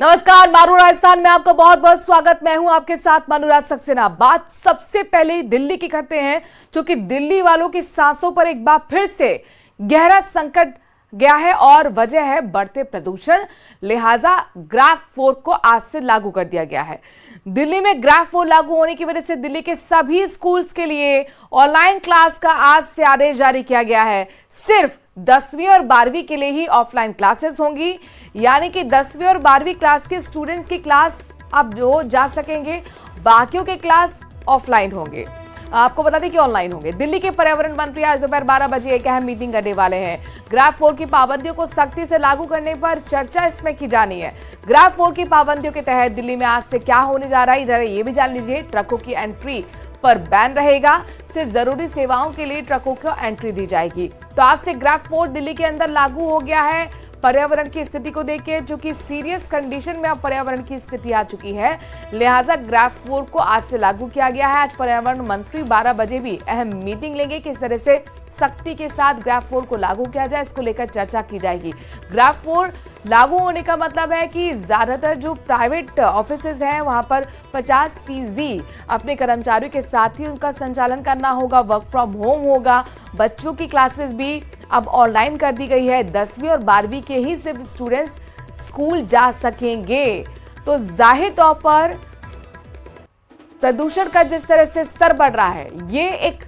नमस्कार, मारू राजस्थान में आपका बहुत बहुत स्वागत। मैं हूं आपके साथ मनुराज सक्सेना। बात सबसे पहले दिल्ली की करते हैं, क्योंकि दिल्ली वालों की सांसों पर एक बार फिर से गहरा संकट गया है और वजह है बढ़ते प्रदूषण। लिहाजा ग्राफ 4 को आज से लागू कर दिया गया है। दिल्ली में ग्राफ 4 लागू होने की वजह से दिल्ली के सभी स्कूल्स के लिए ऑनलाइन क्लास का आज से आदेश जारी किया गया है। सिर्फ 10वीं और 12वीं के लिए ही ऑफलाइन क्लासेस होंगी, यानी कि 10वीं और 12वीं क्लास के स्टूडेंट्स की क्लास अब जो जा सकेंगे, बाकियों के क्लास ऑफलाइन होंगे। आपको बता दें कि ऑनलाइन होंगे। दिल्ली के पर्यावरण मंत्री आज दोपहर 12 बजे एक अहम मीटिंग करने वाले हैं। ग्राफ 4 की पाबंदियों को सख्ती से लागू करने पर चर्चा इसमें की जानी है। ग्राफ 4 की पाबंदियों के तहत दिल्ली में आज से क्या होने जा रहा है, जरा ये भी जान लीजिए। ट्रकों की एंट्री पर बैन रहेगा, सिर्फ जरूरी सेवाओं के लिए ट्रकों को एंट्री दी जाएगी। तो आज से ग्राफ 4 दिल्ली के अंदर लागू हो गया है। पर्यावरण की स्थिति को देखिए, जो कि सीरियस कंडीशन में अब पर्यावरण की स्थिति आ चुकी है, लिहाजा ग्राफ 4 को आज से लागू किया गया है। आज पर्यावरण मंत्री 12 बजे भी अहम मीटिंग लेंगे। किस तरह से सख्ती के साथ ग्राफ 4 को लागू किया जाए, इसको लेकर चर्चा की जाएगी। ग्राफ 4 लागू होने का मतलब है कि ज्यादातर जो प्राइवेट ऑफिसेज हैं वहां पर 50% अपने कर्मचारियों के साथ ही उनका संचालन करना होगा। वर्क फ्रॉम होम होगा। बच्चों की क्लासेस भी अब ऑनलाइन कर दी गई है। 10वीं और 12वीं के ही सिर्फ स्टूडेंट्स स्कूल जा सकेंगे। तो जाहिर तौर पर प्रदूषण का जिस तरह से स्तर बढ़ रहा है, ये एक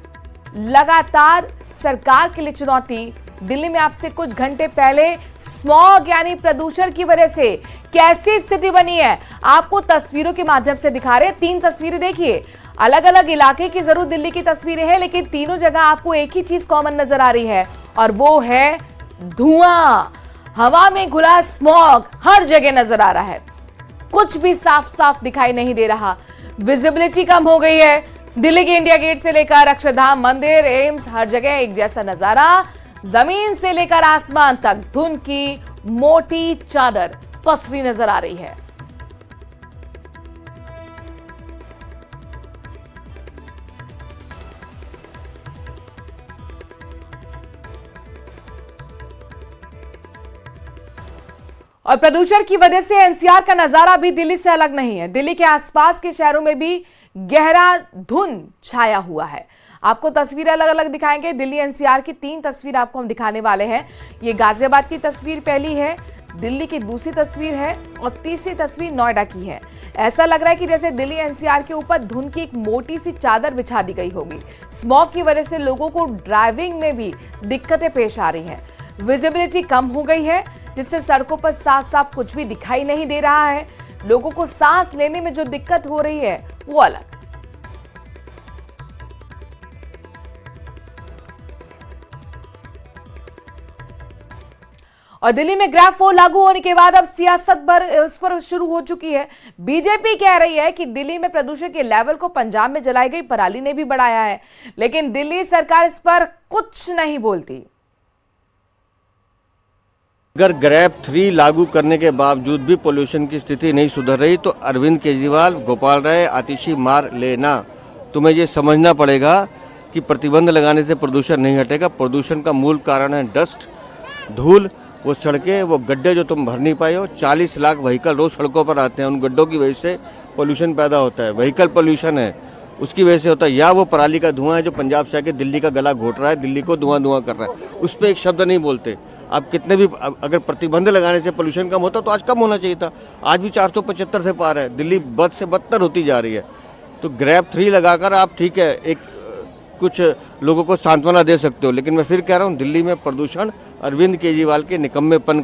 लगातार सरकार के लिए चुनौती। दिल्ली में आपसे कुछ घंटे पहले स्मॉग यानी प्रदूषण की वजह से कैसी स्थिति बनी है आपको तस्वीरों के माध्यम से दिखा रहे हैं। 3 तस्वीरें देखिए। अलग अलग इलाके की जरूर दिल्ली की तस्वीरें हैं, लेकिन तीनों जगह आपको एक ही चीज कॉमन नजर आ रही है, और वो है धुआं। हवा में घुला स्मॉग हर जगह नजर आ रहा है। कुछ भी साफ साफ दिखाई नहीं दे रहा। विजिबिलिटी कम हो गई है। दिल्ली के इंडिया गेट से लेकर अक्षरधाम मंदिर, एम्स, हर जगह एक जैसा नजारा। जमीन से लेकर आसमान तक धुंध की मोटी चादर पसरी नजर आ रही है। और प्रदूषण की वजह से एनसीआर का नजारा भी दिल्ली से अलग नहीं है। दिल्ली के आसपास के शहरों में भी गहरा धुंध छाया हुआ है। आपको तस्वीरें अलग अलग दिखाएंगे। दिल्ली एनसीआर की 3 तस्वीर आपको हम दिखाने वाले हैं। ये गाजियाबाद की तस्वीर पहली है, दिल्ली की दूसरी तस्वीर है और तीसरी तस्वीर नोएडा की है। ऐसा लग रहा है कि जैसे दिल्ली एनसीआर के ऊपर धुंध की एक मोटी सी चादर बिछा दी गई होगी। स्मॉग की वजह से लोगों को ड्राइविंग में भी दिक्कतें पेश आ रही हैं। विजिबिलिटी कम हो गई है, जिससे सड़कों पर साफ साफ कुछ भी दिखाई नहीं दे रहा है। लोगों को सांस लेने में जो दिक्कत हो रही है वो अलग। और दिल्ली में ग्राफ 4 लागू होने के बाद अब सियासत उस पर शुरू हो चुकी है। बीजेपी कह रही है कि दिल्ली में प्रदूषण के लेवल को पंजाब में जलाई गई पराली ने भी बढ़ाया है, लेकिन दिल्ली सरकार इस पर कुछ नहीं बोलती। अगर ग्रैप 3 लागू करने के बावजूद भी पोल्यूशन की स्थिति नहीं सुधर रही तो अरविंद केजरीवाल, गोपाल राय आतिशी मार लेना। तुम्हें ये समझना पड़ेगा कि प्रतिबंध लगाने से प्रदूषण नहीं हटेगा। प्रदूषण का मूल कारण है डस्ट, धूल, वो सड़कें, वो गड्ढे जो तुम भर नहीं पाए हो। 40 लाख व्हीकल रोज सड़कों पर आते हैं, उन गड्ढों की वजह से पोल्यूशन पैदा होता है। व्हीकल पोल्यूशन है, उसकी वजह से होता है। या वो पराली का धुआं है जो पंजाब से आके दिल्ली का गला घोट रहा है, दिल्ली को धुआं धुआं कर रहा है। उस पर एक शब्द नहीं बोलते। आप कितने भी अगर प्रतिबंध लगाने से पोल्यूशन कम होता तो आज कम होना चाहिए था। आज भी 475 से पार है। दिल्ली बद से बदतर होती जा रही है। तो ग्रैप 3 लगाकर आप ठीक है एक कुछ लोगों को सांत्वना दे सकते हो, लेकिन मैं फिर कह रहा हूँ दिल्ली में प्रदूषण अरविंद केजरीवाल के निकम्मेपन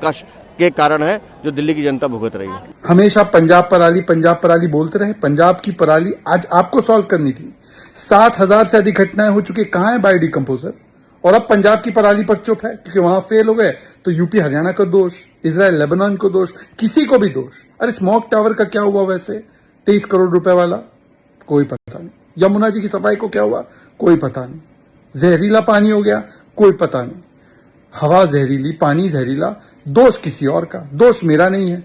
के कारण है जो दिल्ली की जनता भुगत रही है। हमेशा पंजाब पराली बोलते रहे। पंजाब की पराली आज आपको सॉल्व करनी थी। 7,000 से अधिक घटनाएं हो चुकी। कहां है बायो डिकम्पोजर? और अब पंजाब की पराली पर चुप है क्योंकि वहां फेल हो गए। तो यूपी हरियाणा को दोष, इजराइल लेबनान को दोष, किसी को भी दोष। अरे स्मॉग टावर का क्या हुआ वैसे? 23 करोड़ रुपए वाला कोई पता नहीं। यमुना जी की सफाई को क्या हुआ? कोई पता नहीं। जहरीला पानी हो गया, कोई पता नहीं। हवा जहरीली, पानी जहरीला, दोष किसी और का, दोष मेरा नहीं है।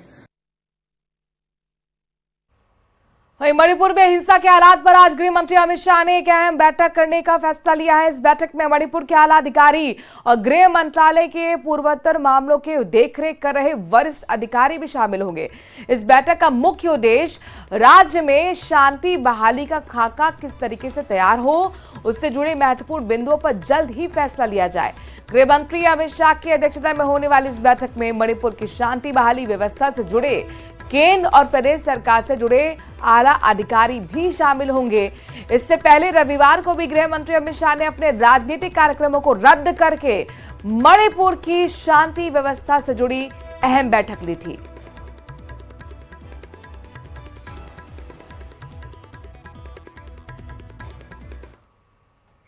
वहीं मणिपुर में हिंसा के हालात पर आज गृह मंत्री अमित शाह ने एक अहम बैठक करने का फैसला लिया है। इस बैठक में मणिपुर के आला अधिकारी और गृह मंत्रालय के पूर्वोत्तर मामलों के देखरेख कर रहे वरिष्ठ अधिकारी भी शामिल होंगे। इस बैठक का मुख्य उद्देश्य राज्य में शांति बहाली का खाका किस तरीके से तैयार हो, उससे जुड़े महत्वपूर्ण बिंदुओं पर जल्द ही फैसला लिया जाए। गृह मंत्री अमित शाह की अध्यक्षता में होने वाली इस बैठक में मणिपुर की शांति बहाली व्यवस्था से जुड़े केंद्र और प्रदेश सरकार से जुड़े आला अधिकारी भी शामिल होंगे। इससे पहले रविवार को भी गृह मंत्री अमित शाह ने अपने राजनीतिक कार्यक्रमों को रद्द करके मणिपुर की शांति व्यवस्था से जुड़ी अहम बैठक ली थी।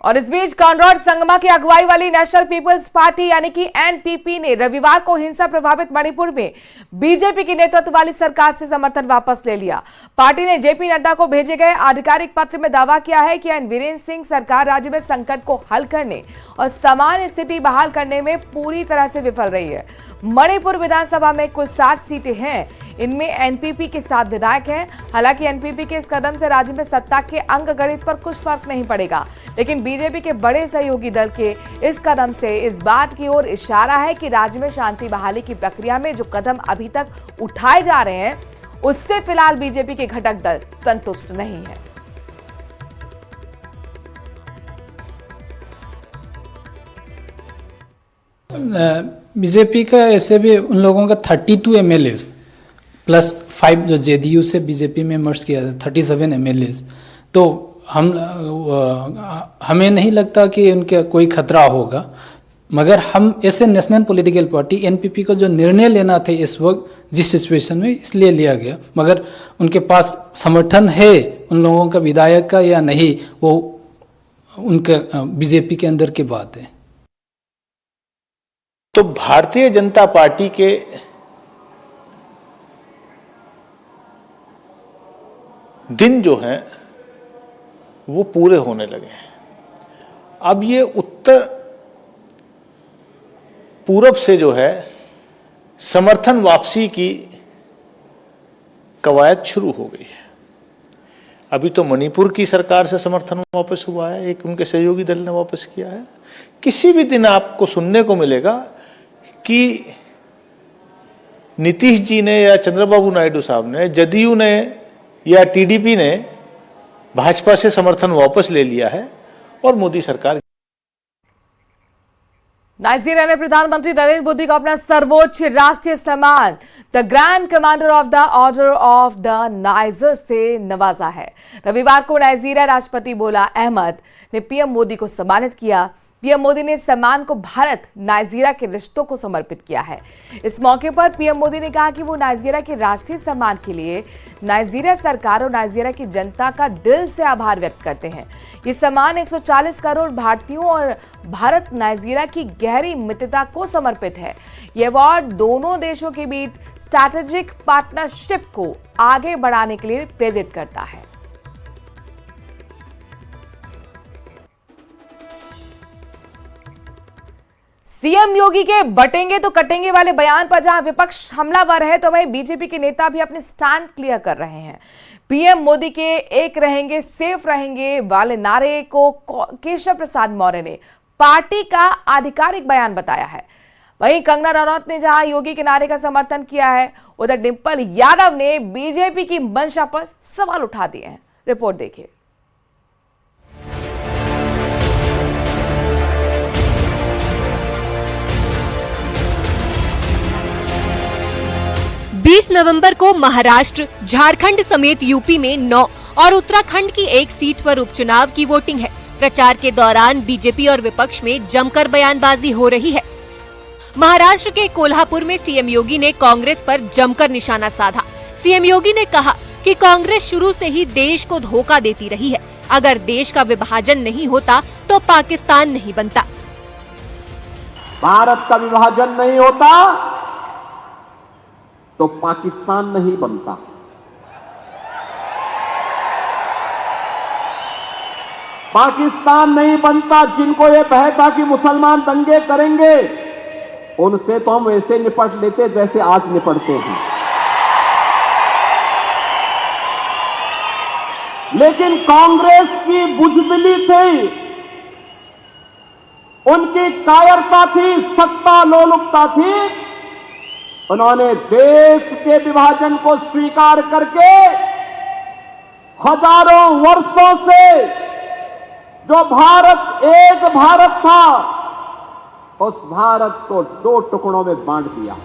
और इस बीच कॉनराड संगमा की अगुवाई वाली नेशनल पीपल्स पार्टी यानी कि एनपीपी ने रविवार को हिंसा प्रभावित मणिपुर में बीजेपी की नेतृत्व वाली सरकार से समर्थन वापस ले लिया। पार्टी ने जेपी नड्डा को भेजे गए आधिकारिक पत्र में दावा किया है कि एन वीरेंद्र सिंह सरकार राज्य में संकट को हल करने और सामान्य स्थिति बहाल करने में पूरी तरह से विफल रही है। मणिपुर विधानसभा में कुल 60 सीटें हैं, इनमें एनपीपी के 7 विधायक हैं। हालांकि एनपीपी के इस कदम से राज्य में सत्ता के अंक गणित पर कुछ फर्क नहीं पड़ेगा, लेकिन बीजेपी के बड़े सहयोगी दल के इस कदम से इस बात की ओर इशारा है कि राज्य में शांति बहाली की प्रक्रिया में जो कदम अभी तक उठाए जा रहे हैं उससे फिलहाल बीजेपी के घटक दल संतुष्ट नहीं है। बीजेपी का ऐसे भी उन लोगों का 32 एमएलएस प्लस 5 जो जेडीयू से बीजेपी में मर्ज किया था 37 एमएलएस, तो हमें नहीं लगता कि उनका कोई खतरा होगा। मगर हम ऐसे नेशनल पॉलिटिकल पार्टी एनपीपी को जो निर्णय लेना थे इस वक्त जिस सिचुएशन में, इसलिए लिया गया। मगर उनके पास समर्थन है उन लोगों का विधायक का या नहीं, वो उनका बीजेपी के अंदर की बात है। तो भारतीय जनता पार्टी के दिन जो हैं वो पूरे होने लगे हैं। अब ये उत्तर पूरब से जो है समर्थन वापसी की कवायद शुरू हो गई है। अभी तो मणिपुर की सरकार से समर्थन वापस हुआ है, एक उनके सहयोगी दल ने वापस किया है। किसी भी दिन आपको सुनने को मिलेगा कि नीतीश जी ने या चंद्रबाबू नायडू साहब ने, जदयू ने या टीडीपी ने भाजपा से समर्थन वापस ले लिया है और मोदी सरकार। नाइजीरिया ने प्रधानमंत्री नरेंद्र मोदी को अपना सर्वोच्च राष्ट्रीय सम्मान the grand commander of the order of the niger से नवाजा है। रविवार को नाइजीरिया राष्ट्रपति बोला अहमद ने पीएम मोदी को सम्मानित किया। पीएम मोदी ने सम्मान को भारत नाइजीरिया के रिश्तों को समर्पित किया है। इस मौके पर पीएम मोदी ने कहा कि वो नाइजीरिया के राष्ट्रीय सम्मान के लिए नाइजीरिया सरकार और नाइजीरिया की जनता का दिल से आभार व्यक्त करते हैं। ये सम्मान 140 करोड़ भारतीयों और भारत नाइजीरिया की गहरी मित्रता को समर्पित है। ये अवार्ड दोनों देशों के बीच स्ट्रैटेजिक पार्टनरशिप को आगे बढ़ाने के लिए प्रेरित करता है। सीएम योगी के बटेंगे तो कटेंगे वाले बयान पर जहां विपक्ष हमलावर है, तो वहीं बीजेपी के नेता भी अपने स्टैंड क्लियर कर रहे हैं। पीएम मोदी के एक रहेंगे सेफ रहेंगे वाले नारे को केशव प्रसाद मौर्य ने पार्टी का आधिकारिक बयान बताया है। वहीं कंगना रनौत ने जहां योगी के नारे का समर्थन किया है, उधर डिंपल यादव ने बीजेपी की मंशा पर सवाल उठा दिए हैं। रिपोर्ट देखिए। 20 नवंबर को महाराष्ट्र, झारखंड समेत यूपी में 9 और उत्तराखंड की 1 सीट पर उपचुनाव की वोटिंग है। प्रचार के दौरान बीजेपी और विपक्ष में जमकर बयानबाजी हो रही है। महाराष्ट्र के कोल्हापुर में सीएम योगी ने कांग्रेस पर जमकर निशाना साधा। सीएम योगी ने कहा कि कांग्रेस शुरू से ही देश को धोखा देती रही है। अगर देश का विभाजन नहीं होता तो पाकिस्तान नहीं बनता। भारत का विभाजन नहीं होता तो पाकिस्तान नहीं बनता। पाकिस्तान नहीं बनता। जिनको ये भय था कि मुसलमान दंगे करेंगे, उनसे तो हम वैसे निपट लेते जैसे आज निपटते हैं। लेकिन कांग्रेस की बुजदिली थी, उनकी कायरता थी, सत्ता लोलुपता थी। उन्होंने देश के विभाजन को स्वीकार करके हजारों वर्षों से जो भारत एक भारत था, उस भारत को 2 टुकड़ों में बांट दिया।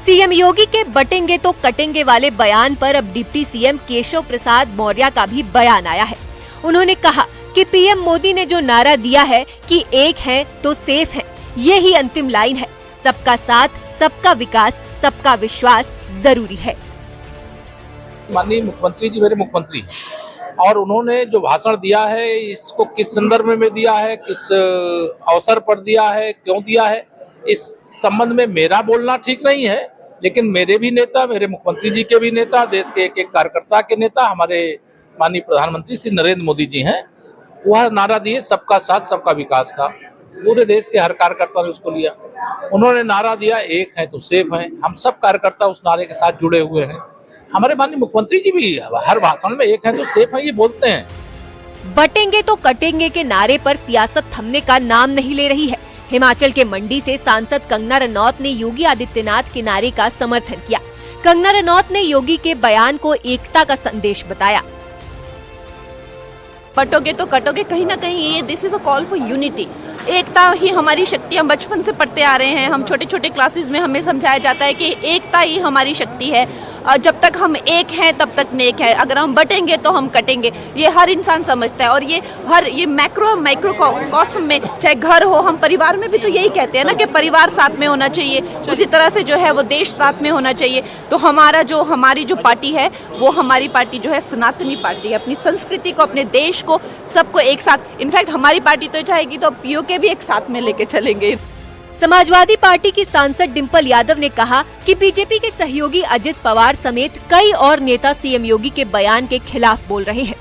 सीएम योगी के बटेंगे तो कटेंगे वाले बयान पर अब डिप्टी सीएम केशव प्रसाद मौर्य का भी बयान आया है। उन्होंने कहा कि पीएम मोदी ने जो नारा दिया है कि एक है तो सेफ है, ये ही अंतिम लाइन है। सबका साथ, सबका विकास, सबका विश्वास जरूरी है। माननीय मुख्यमंत्री जी मेरे मुख्यमंत्री हैं और उन्होंने जो भाषण दिया है इसको किस संदर्भ में दिया है, किस अवसर पर दिया है, क्यों दिया है, इस संबंध में मेरा बोलना ठीक नहीं है। लेकिन मेरे भी नेता, मेरे मुख्यमंत्री जी के भी नेता, देश के एक एक कार्यकर्ता के नेता, हमारे माननीय प्रधानमंत्री श्री नरेंद्र मोदी जी हैं, वह नारा दिए सबका साथ सबका विकास का। पूरे देश के हर कार्यकर्ता ने उसको लिया। उन्होंने नारा दिया एक है तो सेफ है। हम सब कार्यकर्ता उस नारे के साथ जुड़े हुए हैं। हमारे माननीय मुख्यमंत्री जी भी हर भाषण में एक है तो सेफ है ये बोलते हैं। बटेंगे तो कटेंगे के नारे पर सियासत थमने का नाम नहीं ले रही है। हिमाचल के मंडी से सांसद कंगना रनौत ने योगी आदित्यनाथ के नारे का समर्थन किया। कंगना रनौत ने योगी के बयान को एकता का संदेश बताया। बटोगे तो कटोगे, कहीं ना कहीं ये this is a call for unity. एकता ही हमारी शक्ति। हम बचपन से पढ़ते आ रहे हैं, हम छोटे छोटे क्लासेस में हमें समझाया जाता है कि एकता ही हमारी शक्ति है। जब तक हम एक हैं तब तक नेक है, अगर हम बटेंगे तो हम कटेंगे। ये हर इंसान समझता है और ये माइक्रो कॉस्म में, चाहे घर हो, हम परिवार में भी तो यही कहते हैं ना कि परिवार साथ में होना चाहिए। उसी तरह से जो है वो देश साथ में होना चाहिए। तो हमारी जो पार्टी है वो हमारी पार्टी जो है सनातनी पार्टी है। अपनी संस्कृति को, अपने देश को, सबको एक साथ, इनफैक्ट हमारी पार्टी तो चाहेगी तो पीओके भी एक साथ में लेके चलेंगे। समाजवादी पार्टी की सांसद डिंपल यादव ने कहा कि बीजेपी के सहयोगी अजित पवार समेत कई और नेता सीएम योगी के बयान के खिलाफ बोल रहे हैं।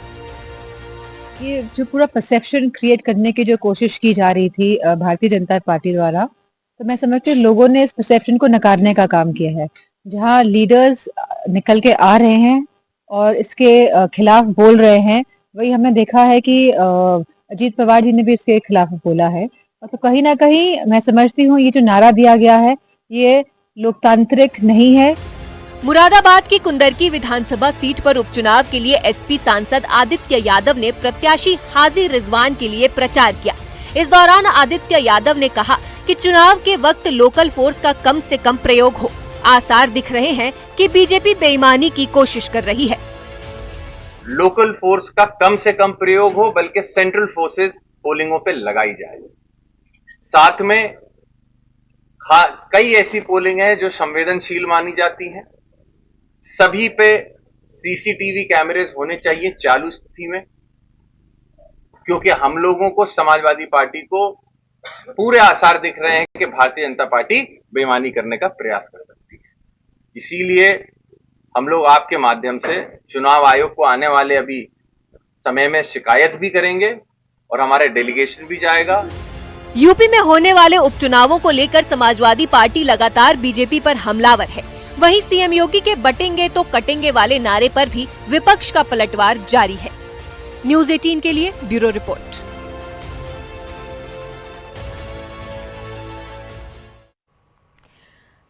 ये जो पूरा परसेप्शन क्रिएट करने की जो कोशिश की जा रही थी भारतीय जनता पार्टी द्वारा, तो मैं समझती हूँ लोगों ने इस परसेप्शन को नकारने का काम किया है। जहाँ लीडर्स निकल के आ रहे हैं और इसके खिलाफ बोल रहे हैं, वही हमने देखा है कि अजीत पवार जी ने भी इसके खिलाफ बोला है। तो कहीं ना कहीं मैं समझती हूँ ये जो नारा दिया गया है ये लोकतांत्रिक नहीं है। मुरादाबाद की कुंदरकी विधानसभा सीट पर उपचुनाव के लिए एसपी सांसद आदित्य यादव ने प्रत्याशी हाजी रिजवान के लिए प्रचार किया। इस दौरान आदित्य यादव ने कहा कि चुनाव के वक्त लोकल फोर्स का कम से कम प्रयोग हो। आसार दिख रहे हैं कि बीजेपी बेईमानी की कोशिश कर रही है। लोकल फोर्स का कम से कम प्रयोग हो, बल्कि सेंट्रल फोर्सेस पोलिंगों पे लगाई जाए। साथ में कई ऐसी पोलिंग है जो संवेदनशील मानी जाती हैं। सभी पे सीसीटीवी कैमरेज होने चाहिए चालू स्थिति में, क्योंकि हम लोगों को, समाजवादी पार्टी को पूरे आसार दिख रहे हैं कि भारतीय जनता पार्टी बेईमानी करने का प्रयास कर सकती है। इसीलिए हम लोग आपके माध्यम से चुनाव आयोग को आने वाले अभी समय में शिकायत भी करेंगे और हमारे डेलीगेशन भी जाएगा। यूपी में होने वाले उपचुनावों को लेकर समाजवादी पार्टी लगातार बीजेपी पर हमलावर है। वहीं सीएम योगी के बटेंगे तो कटेंगे वाले नारे पर भी विपक्ष का पलटवार जारी है। न्यूज़ 18 के लिए ब्यूरो रिपोर्ट।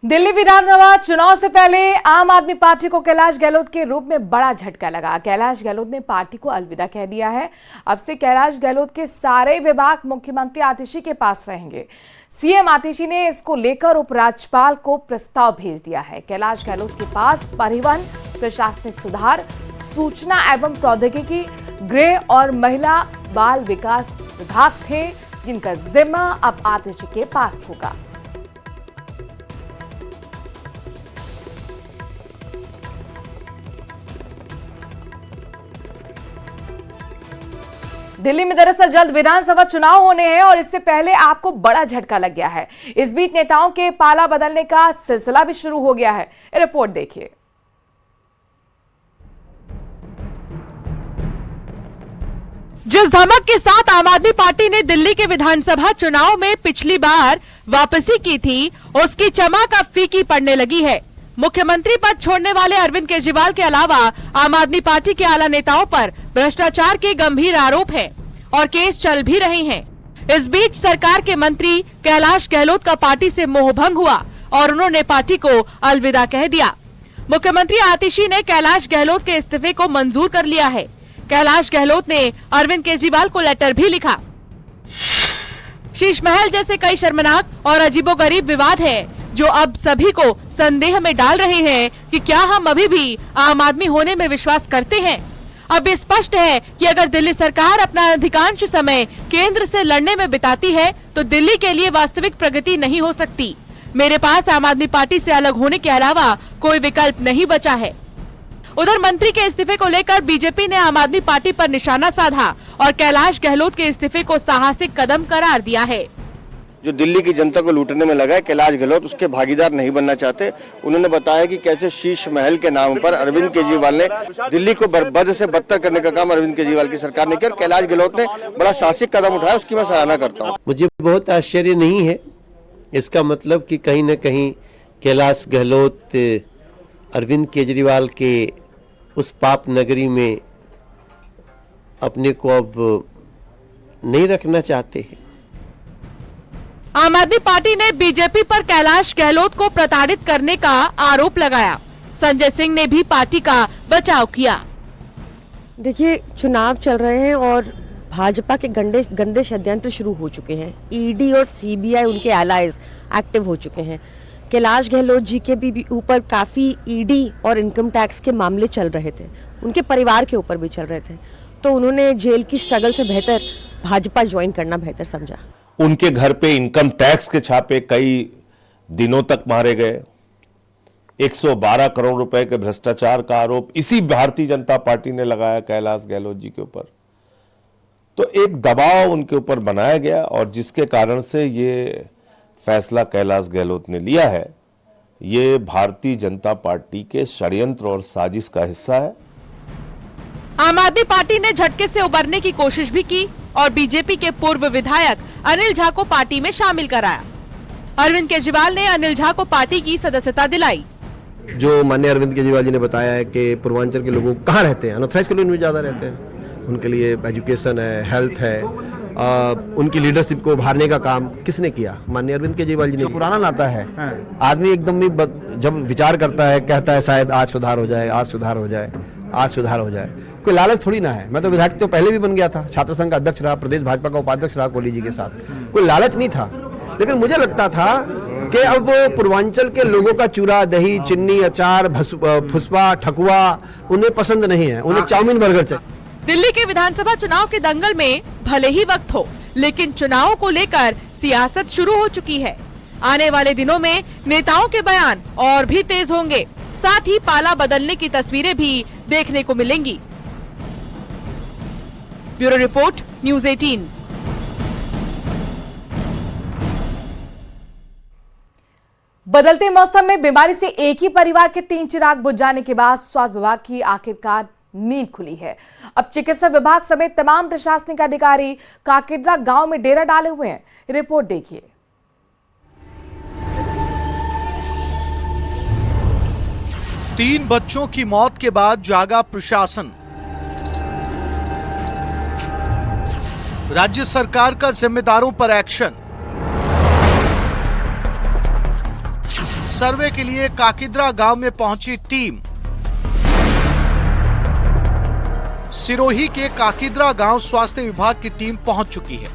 दिल्ली विधानसभा चुनाव से पहले आम आदमी पार्टी को कैलाश गहलोत के रूप में बड़ा झटका लगा। कैलाश गहलोत ने पार्टी को अलविदा कह दिया है। अब से कैलाश गहलोत के सारे विभाग मुख्यमंत्री आतिशी के पास रहेंगे। सीएम आतिशी ने इसको लेकर उपराज्यपाल को प्रस्ताव भेज दिया है। कैलाश गहलोत के पास परिवहन, प्रशासनिक सुधार, सूचना एवं प्रौद्योगिकी, गृह और महिला बाल विकास विभाग थे, जिनका जिम्मा अब आतिशी के पास होगा। दिल्ली में दरअसल जल्द विधानसभा चुनाव होने हैं और इससे पहले आपको बड़ा झटका लग गया है। इस बीच नेताओं के पाला बदलने का सिलसिला भी शुरू हो गया है। रिपोर्ट देखिए। जिस धमक के साथ आम आदमी पार्टी ने दिल्ली के विधानसभा चुनाव में पिछली बार वापसी की थी, उसकी चमक अब फीकी पड़ने लगी है। मुख्यमंत्री पद छोड़ने वाले अरविंद केजरीवाल के अलावा आम आदमी पार्टी के आला नेताओं पर भ्रष्टाचार के गंभीर आरोप हैं और केस चल भी रहे हैं। इस बीच सरकार के मंत्री कैलाश गहलोत का पार्टी से मोहभंग हुआ और उन्होंने पार्टी को अलविदा कह दिया। मुख्यमंत्री आतिशी ने कैलाश गहलोत के इस्तीफे को मंजूर कर लिया है। कैलाश गहलोत ने अरविंद केजरीवाल को लेटर भी लिखा। शीश महल जैसे कई शर्मनाक और अजीबोगरीब विवाद है जो अब सभी को संदेह में डाल रहे हैं कि क्या हम अभी भी आम आदमी होने में विश्वास करते हैं। अब स्पष्ट है कि अगर दिल्ली सरकार अपना अधिकांश समय केंद्र से लड़ने में बिताती है तो दिल्ली के लिए वास्तविक प्रगति नहीं हो सकती। मेरे पास आम आदमी पार्टी से अलग होने के अलावा कोई विकल्प नहीं बचा है। उधर मंत्री के इस्तीफे को लेकर बीजेपी ने आम आदमी पार्टी पर निशाना साधा और कैलाश गहलोत के इस्तीफे को साहसिक कदम करार दिया है। जो दिल्ली की जनता को लूटने में लगा है, कैलाश गहलोत उसके भागीदार नहीं बनना चाहते। उन्होंने बताया कि कैसे शीश महल के नाम पर अरविंद केजरीवाल ने दिल्ली को बद से बदतर करने का काम अरविंद केजरीवाल की सरकार ने किया और कैलाश गहलोत ने बड़ा साहसिक कदम उठाया, उसकी मैं सराहना करता हूँ। मुझे बहुत आश्चर्य नहीं है, इसका मतलब कि कहीं न कहीं कैलाश गहलोत अरविंद केजरीवाल के उस पाप नगरी में अपने को अब नहीं रखना चाहते हैं। आम आदमी पार्टी ने बीजेपी पर कैलाश गहलोत को प्रताड़ित करने का आरोप लगाया। संजय सिंह ने भी पार्टी का बचाव किया। देखिए, चुनाव चल रहे हैं और भाजपा के गंदे षड्यंत्र शुरू हो चुके हैं। ईडी और सीबीआई उनके एलाइज एक्टिव हो चुके हैं। कैलाश गहलोत जी के भी ऊपर काफी ईडी और इनकम टैक्स के मामले चल रहे थे, उनके परिवार के ऊपर भी चल रहे थे, तो उन्होंने जेल की स्ट्रगल से बेहतर भाजपा ज्वाइन करना बेहतर समझा। उनके घर पे इनकम टैक्स के छापे कई दिनों तक मारे गए। 112 करोड़ रुपए के भ्रष्टाचार का आरोप इसी भारतीय जनता पार्टी ने लगाया कैलाश गहलोत जी के ऊपर। तो एक दबाव उनके ऊपर बनाया गया और जिसके कारण से ये फैसला कैलाश गहलोत ने लिया है, ये भारतीय जनता पार्टी के षड्यंत्र और साजिश का हिस्सा है। आम आदमी पार्टी ने झटके से उबरने की कोशिश भी की और बीजेपी के पूर्व विधायक अनिल झा को पार्टी में शामिल कराया। अरविंद केजरीवाल ने अनिल झा को पार्टी की सदस्यता दिलाई। जो माननीय अरविंद केजरीवाल जी ने बताया है कि पूर्वांचल के लोगों कहाँ रहते हैं, अनऑथराइज्ड कॉलोनी में ज्यादा रहते हैं, उनके लिए एजुकेशन है, हेल्थ है, उनकी लीडरशिप को उभारने का काम किसने किया? माननीय अरविंद केजरीवाल जी ने। पुराना नाता है, आदमी एकदम भी जब विचार करता है कहता है शायद आज सुधार हो जाए, आज सुधार हो जाए, आज सुधार हो जाए। कोई लालच थोड़ी ना है। मैं तो विधायक तो पहले भी बन गया था, छात्र संघ का अध्यक्ष रहा, प्रदेश भाजपा का उपाध्यक्ष रहा कोहली जी के साथ। कोई लालच नहीं था, लेकिन मुझे लगता था कि अब पूर्वांचल के लोगों का चूरा, दही, चिन्नी, अचार, फुसपा, ठकुआ उन्हें पसंद नहीं है, उन्हें चाउमीन बर्गर चाहिए। दिल्ली के विधानसभा चुनाव के दंगल में भले ही वक्त हो, लेकिन चुनाव को लेकर सियासत शुरू हो चुकी है। आने वाले दिनों में नेताओं के बयान और भी तेज होंगे, साथ ही पाला बदलने की तस्वीरें भी देखने को मिलेंगी। Bureau report, news 18। बदलते मौसम में बीमारी से एक ही परिवार के 3 चिराग बुझ जाने के बाद स्वास्थ्य विभाग की आखिरकार नींद खुली है। अब चिकित्सा विभाग समेत तमाम प्रशासनिक अधिकारी काकिद्रा गांव में डेरा डाले हुए हैं। रिपोर्ट देखिए। तीन बच्चों की मौत के बाद जागा प्रशासन। राज्य सरकार का जिम्मेदारों पर एक्शन। सर्वे के लिए काकिद्रा गांव में पहुंची टीम। सिरोही के काकिद्रा गांव स्वास्थ्य विभाग की टीम पहुंच चुकी है।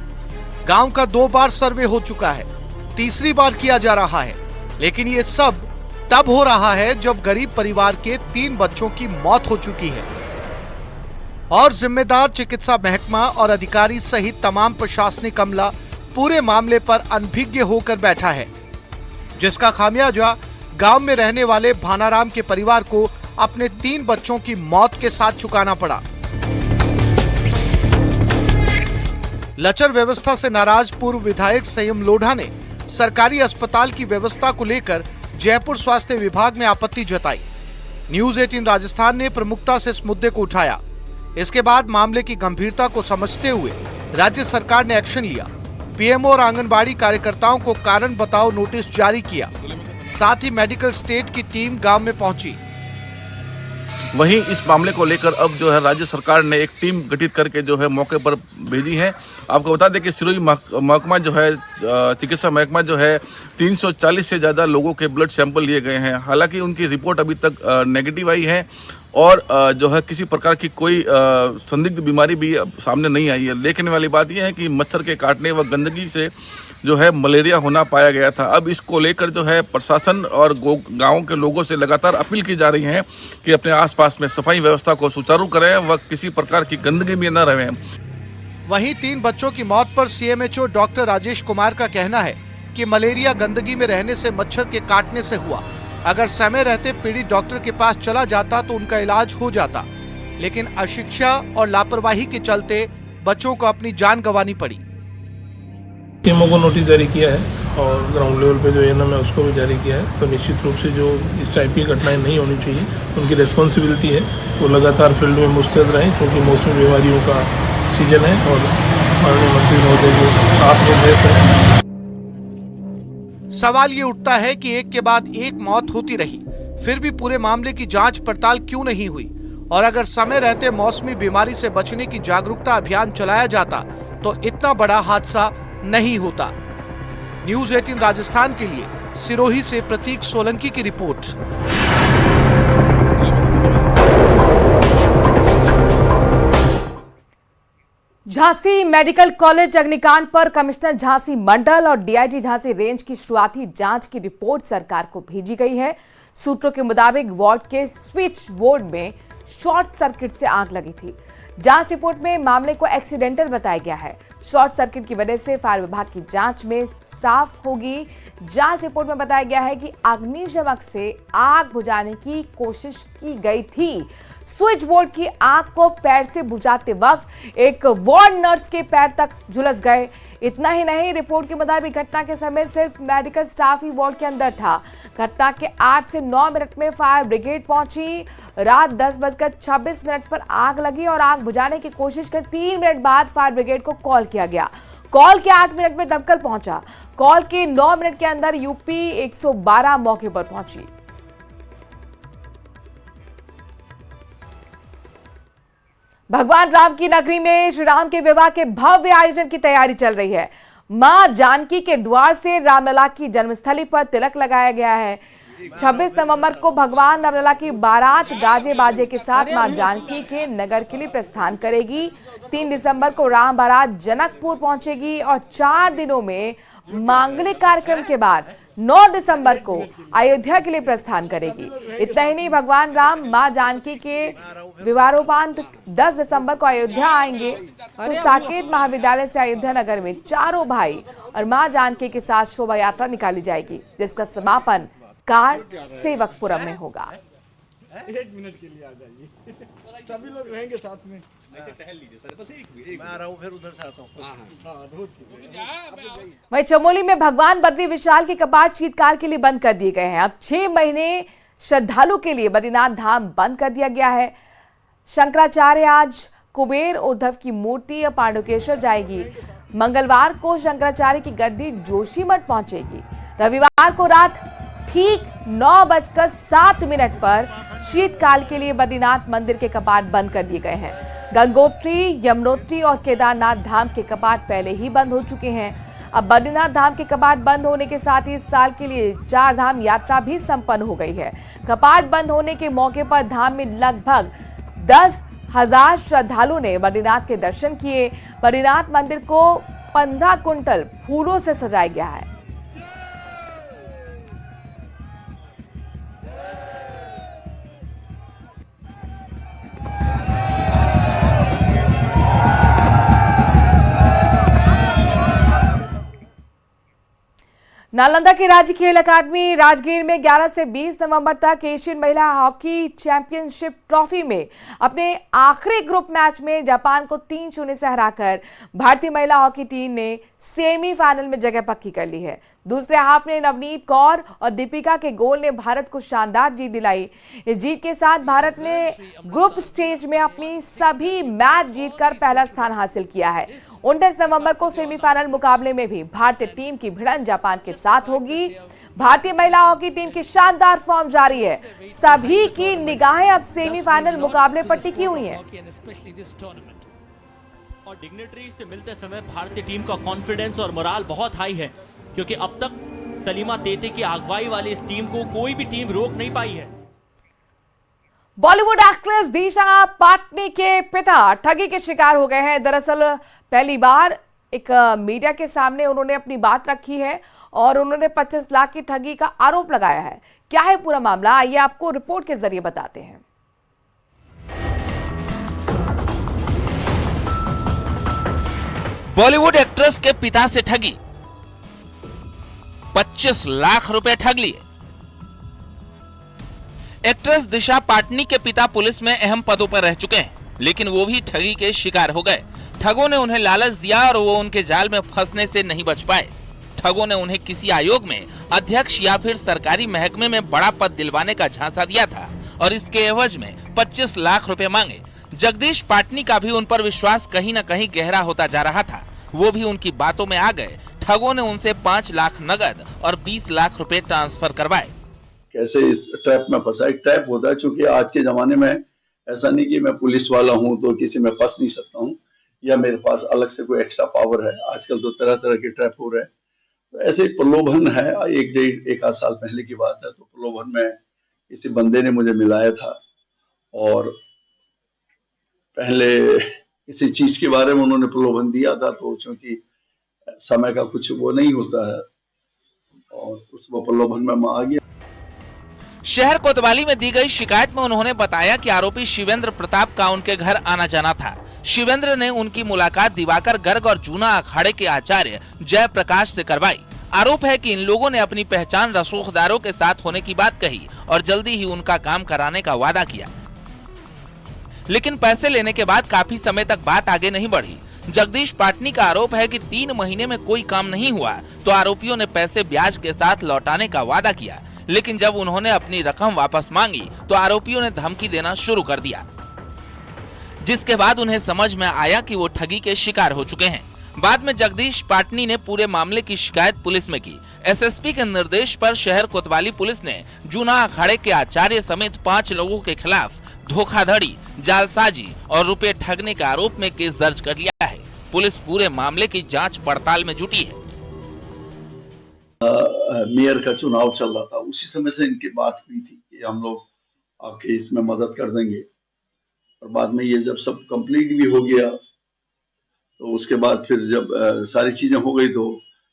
गांव का 2 बार सर्वे हो चुका है, तीसरी बार किया जा रहा है, लेकिन ये सब तब हो रहा है जब गरीब परिवार के 3 बच्चों की मौत हो चुकी है और जिम्मेदार चिकित्सा महकमा और अधिकारी सहित तमाम प्रशासनिक अमला पूरे मामले पर अनभिज्ञ होकर बैठा है, जिसका खामियाजा गांव में रहने वाले भानाराम के परिवार को अपने 3 बच्चों की मौत के साथ चुकाना पड़ा। लचर व्यवस्था से नाराज पूर्व विधायक संयम लोढ़ा ने सरकारी अस्पताल की व्यवस्था को लेकर जयपुर स्वास्थ्य विभाग में आपत्ति जताई। न्यूज़ 18 राजस्थान ने प्रमुखता से इस मुद्दे को उठाया। इसके बाद मामले की गंभीरता को समझते हुए राज्य सरकार ने एक्शन लिया। पीएमओ और आंगनबाड़ी कार्यकर्ताओं को कारण बताओ नोटिस जारी किया। साथ ही मेडिकल स्टेट की टीम गांव में पहुंची। वहीं इस मामले को लेकर अब जो है राज्य सरकार ने एक टीम गठित करके जो है मौके पर भेजी है। आपको बता दें कि सिरोही महकमा जो है चिकित्सा महकमा जो है 340 से ज़्यादा लोगों के ब्लड सैंपल लिए गए हैं। हालांकि उनकी रिपोर्ट अभी तक नेगेटिव आई है और जो है किसी प्रकार की कोई संदिग्ध बीमारी भी सामने नहीं आई है। देखने वाली बात यह है कि मच्छर के काटने व गंदगी से जो है मलेरिया होना पाया गया था। अब इसको लेकर जो है प्रशासन और गाँव के लोगों से लगातार अपील की जा रही है कि अपने आसपास में सफाई व्यवस्था को सुचारू करें व किसी प्रकार की गंदगी में न रहें। वहीं 3 बच्चों की मौत पर सीएमएचओ डॉक्टर राजेश कुमार का कहना है कि मलेरिया गंदगी में रहने से मच्छर के काटने से हुआ। अगर समय रहते पीड़ित डॉक्टर के पास चला जाता तो उनका इलाज हो जाता, लेकिन अशिक्षा और लापरवाही के चलते बच्चों को अपनी जान गंवानी पड़ी। टीमों को नोटिस जारी किया है और ग्राउंड लेवल पे जो एएनएम है उसको भी जारी किया है। तो निश्चित रूप से जो इस टाइप की घटनाएं नहीं होनी चाहिए, उनकी रिस्पॉन्सिबिलिटी है वो लगातार फील्ड में मुस्तैद रहें, क्योंकि मौसमी बीमारियों का सीजन है और माननीय मंत्री महोदय के साथ निर्देश है। सवाल ये उठता है कि एक के बाद एक मौत होती रही, फिर भी पूरे मामले की जांच पड़ताल क्यों नहीं हुई? और अगर समय रहते मौसमी बीमारी से बचने की जागरूकता अभियान चलाया जाता तो इतना बड़ा हादसा नहीं होता। न्यूज़ 18 राजस्थान के लिए सिरोही से प्रतीक सोलंकी की रिपोर्ट। झांसी मेडिकल कॉलेज अग्निकांड पर कमिश्नर झांसी मंडल और डीआईजी झांसी रेंज की शुरुआती जांच की रिपोर्ट सरकार को भेजी गई है। सूत्रों के मुताबिक वार्ड के स्विच बोर्ड में शॉर्ट सर्किट से आग लगी थी। जांच रिपोर्ट में मामले को एक्सीडेंटल बताया गया है। शॉर्ट सर्किट की वजह से फायर विभाग की जांच में साफ होगी। जांच रिपोर्ट में बताया गया है कि अग्निशमक से आग बुझाने की कोशिश की गई थी। स्विच बोर्ड की आग को पैर से बुझाते वक्त एक वार्ड नर्स के पैर तक झुलस गए। इतना ही नहीं, रिपोर्ट के मुताबिक घटना के समय सिर्फ मेडिकल स्टाफ ही वार्ड के अंदर था। घटना के 8 से 9 मिनट में फायर ब्रिगेड पहुंची। रात 10:26 पर आग लगी और आग बुझाने की कोशिश कर 3 मिनट बाद फायर ब्रिगेड को कॉल किया गया। कॉल के 8 मिनट में दमकल पहुंचा। कॉल के 9 मिनट के अंदर यूपी 112 मौके पर पहुंची। भगवान राम की नगरी में श्री राम के विवाह के भव्य आयोजन की तैयारी चल रही है। मां जानकी के द्वार से रामलला की जन्मस्थली पर तिलक लगाया गया है। 26 नवंबर को भगवान रामलला की बारात गाजे बाजे के साथ मां जानकी के नगर के लिए प्रस्थान करेगी। 3 दिसंबर को राम बारात जनकपुर पहुंचेगी और 4 दिनों में मांगलिक कार्यक्रम के बाद 9 दिसंबर को अयोध्या के लिए प्रस्थान करेगी। इतना ही नहीं, भगवान राम मां जानकी के विवाहोपरांत 10 दिसंबर को अयोध्या आएंगे तो साकेत महाविद्यालय से अयोध्या नगर में चारों भाई और मां जानकी के साथ शोभा यात्रा निकाली जाएगी, जिसका समापन कार सेवकपुरम में होगा। 1 मिनट के लिए आ जाइए, सभी लोग रहेंगे साथ में। टहल लीजिए सर, बस एक मैं आ रहा हूं, फिर उधर से आता हूं। वहीं चमोली में भगवान बद्री विशाल के कपाट शीतकाल के लिए बंद कर दिए गए हैं। अब 6 महीने श्रद्धालु के लिए बद्रीनाथ धाम बंद कर दिया गया है। शंकराचार्य आज कुबेर उद्धव की मूर्ति पांडुकेश्वर जाएगी। मंगलवार को शंकराचार्य की गद्दी जोशीमठ पहुंचेगी। रविवार को रात ठीक 9:07 पर शीतकाल के लिए बद्रीनाथ मंदिर के कपाट बंद कर दिए गए हैं। गंगोत्री, यमुनोत्री और केदारनाथ धाम के कपाट पहले ही बंद हो चुके हैं। अब बद्रीनाथ धाम के कपाट बंद होने के साथ ही इस साल के लिए 4 धाम यात्रा भी संपन्न हो गई है। कपाट बंद होने के मौके पर धाम में लगभग 10,000 श्रद्धालुओं ने बद्रीनाथ के दर्शन किए। बद्रीनाथ मंदिर को 15 कुंटल फूलों से सजाया गया है। नालंदा की राज्य खेल अकादमी राजगीर में 11 से 20 नवंबर तक एशियन महिला हॉकी चैंपियनशिप ट्रॉफी में अपने आखिरी ग्रुप मैच में जापान को 3-0 से हराकर भारतीय महिला हॉकी टीम ने सेमीफाइनल में जगह पक्की कर ली है। दूसरे हाफ में नवनीत कौर और दीपिका के गोल ने भारत को शानदार जीत दिलाई। इस जीत के साथ भारत ने ग्रुप स्टेज में अपनी सभी मैच जीतकर पहला स्थान हासिल किया है। 29 नवंबर को सेमीफाइनल मुकाबले में भी भारतीय टीम की भिड़ंत जापान के साथ होगी। भारतीय महिला हॉकी टीम की शानदार फॉर्म जारी है। सभी की निगाहें अब सेमीफाइनल मुकाबले पर टिकी हुई हैं। और डिग्नेटरी से मिलते समय भारतीय टीम का कॉन्फिडेंस और मोराल बहुत हाई है, क्योंकि अब तक सलीमा तेते की अगुवाई वाली इस टीम को कोई भी टीम रोक नहीं पाई है। बॉलीवुड एक्ट्रेस दिशा पाटनी के पिता ठगी के शिकार हो गए हैं। दरअसल पहली बार एक मीडिया के सामने उन्होंने अपनी बात रखी है और उन्होंने 25 लाख की ठगी का आरोप लगाया है। क्या है पूरा मामला, आइए आपको रिपोर्ट के जरिए बताते हैं। बॉलीवुड एक्ट्रेस के पिता से ठगी, 25 लाख रुपए ठग लिए। एक्ट्रेस दिशा पाटनी के पिता पुलिस में अहम पदों पर रह चुके हैं, लेकिन वो भी ठगी के शिकार हो गए। ठगों ने उन्हें लालच दिया और वो उनके जाल में फंसने से नहीं बच पाए। ठगों ने उन्हें किसी आयोग में अध्यक्ष या फिर सरकारी महकमे में बड़ा पद दिलवाने का झांसा दिया था और इसके एवज में 25 लाख रुपए मांगे। जगदीश पाटनी का भी उन पर विश्वास कहीं न कहीं गहरा होता जा रहा था। वो भी उनकी बातों में आ गए। ठगों ने उनसे 5 लाख नगद और 20 लाख रुपए ट्रांसफर करवाए। कैसे इस ट्रैप में फंसा? एक ट्रैप होता है, क्योंकि आज के जमाने में ऐसा नहीं कि मैं पुलिस वाला हूं तो किसी में फंस नहीं सकता हूं या मेरे पास अलग से कोई एक्स्ट्रा पावर है। आजकल तो तरह तरह के ट्रैप हो रहे हैं। तो ऐसे ही प्रलोभन है। एक आध साल पहले की बात है, तो प्रलोभन में किसी बंदे ने मुझे मिलाया था और पहले किसी चीज के बारे में उन्होंने प्रलोभन दिया था, तो क्योंकि समय का कुछ वो नहीं होता है और उस प्रलोभन में मैं आ गया। शहर कोतवाली में दी गई शिकायत में उन्होंने बताया कि आरोपी शिवेंद्र प्रताप का उनके घर आना जाना था। शिवेंद्र ने उनकी मुलाकात दिवाकर गर्ग और जूना अखाड़े के आचार्य जयप्रकाश से करवाई। आरोप है कि इन लोगों ने अपनी पहचान रसूखदारों के साथ होने की बात कही और जल्दी ही उनका काम कराने का वादा किया, लेकिन पैसे लेने के बाद काफी समय तक बात आगे नहीं बढ़ी। जगदीश पाटनी का आरोप है कि 3 महीने में कोई काम नहीं हुआ तो आरोपियों ने पैसे ब्याज के साथ लौटाने का वादा किया, लेकिन जब उन्होंने अपनी रकम वापस मांगी तो आरोपियों ने धमकी देना शुरू कर दिया, जिसके बाद उन्हें समझ में आया कि वो ठगी के शिकार हो चुके हैं। बाद में जगदीश पाटनी ने पूरे मामले की शिकायत पुलिस में की। एसएसपी के निर्देश पर शहर कोतवाली पुलिस ने जूना अखाड़े के आचार्य समेत 5 लोगों के खिलाफ धोखाधड़ी, जालसाजी और रुपए ठगने के आरोप में केस दर्ज कर लिया है। पुलिस पूरे मामले की जांच पड़ताल में जुटी है। मेयर का चुनाव चल रहा था, उसी समय से इनकी बात हुई थी कि हम लोग आपके इसमें मदद कर देंगे। और बाद में ये जब सब कंप्लीट भी हो गया तो उसके बाद फिर जब सारी चीजें हो गई तो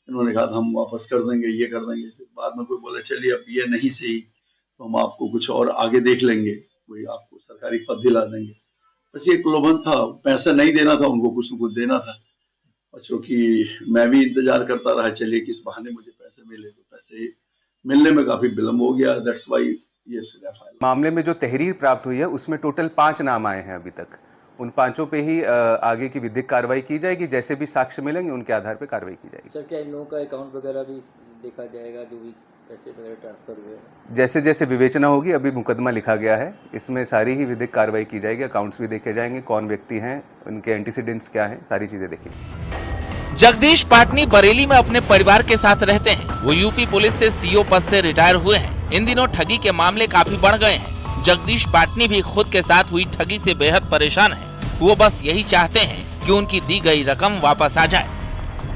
इन्होंने कहा था हम वापस कर देंगे, ये कर देंगे। फिर बाद में कोई बोले चलिए अब ये नहीं सही तो हम आपको कुछ और आगे देख लेंगे, कोई आपको सरकारी पद दिला देंगे। बस ये प्रलोभन था, पैसा नहीं देना था उनको, कुछ न कुछ देना था। और चूंकि मैं भी इंतजार करता रहा चलिए किस बहाने मुझे पैसे मिले, तो पैसे मिलने में काफी विलम्ब हो गया। दैट्स व्हाई ये फाइल। मामले में जो तहरीर प्राप्त हुई है उसमें टोटल 5 नाम आए हैं अभी तक। उन 5 पे ही आगे की विधिक कार्रवाई की जाएगी। जैसे भी साक्ष्य मिलेंगे उनके आधार पर कार्रवाई की जाएगी। सर क्या इन लोगों का अकाउंट वगैरह भी देखा जाएगा, जो भी पैसे वगैरह ट्रांसफर हुए? जैसे जैसे विवेचना होगी, अभी मुकदमा लिखा गया है, इसमें सारी ही विधिक कार्रवाई की जाएगी। अकाउंट्स भी देखे जाएंगे, कौन व्यक्ति हैं, उनके एंटीसीडेंट्स क्या हैं, सारी चीजें देखेंगे। जगदीश पाटनी बरेली में अपने परिवार के साथ रहते हैं। वो यूपी पुलिस से सीओ पद से रिटायर हुए हैं। इन दिनों ठगी के मामले काफी बढ़ गए हैं। जगदीश पाटनी भी खुद के साथ हुई ठगी से बेहद परेशान हैं। वो बस यही चाहते हैं कि उनकी दी गई रकम वापस आ जाए।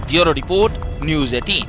Bureau report, news 18।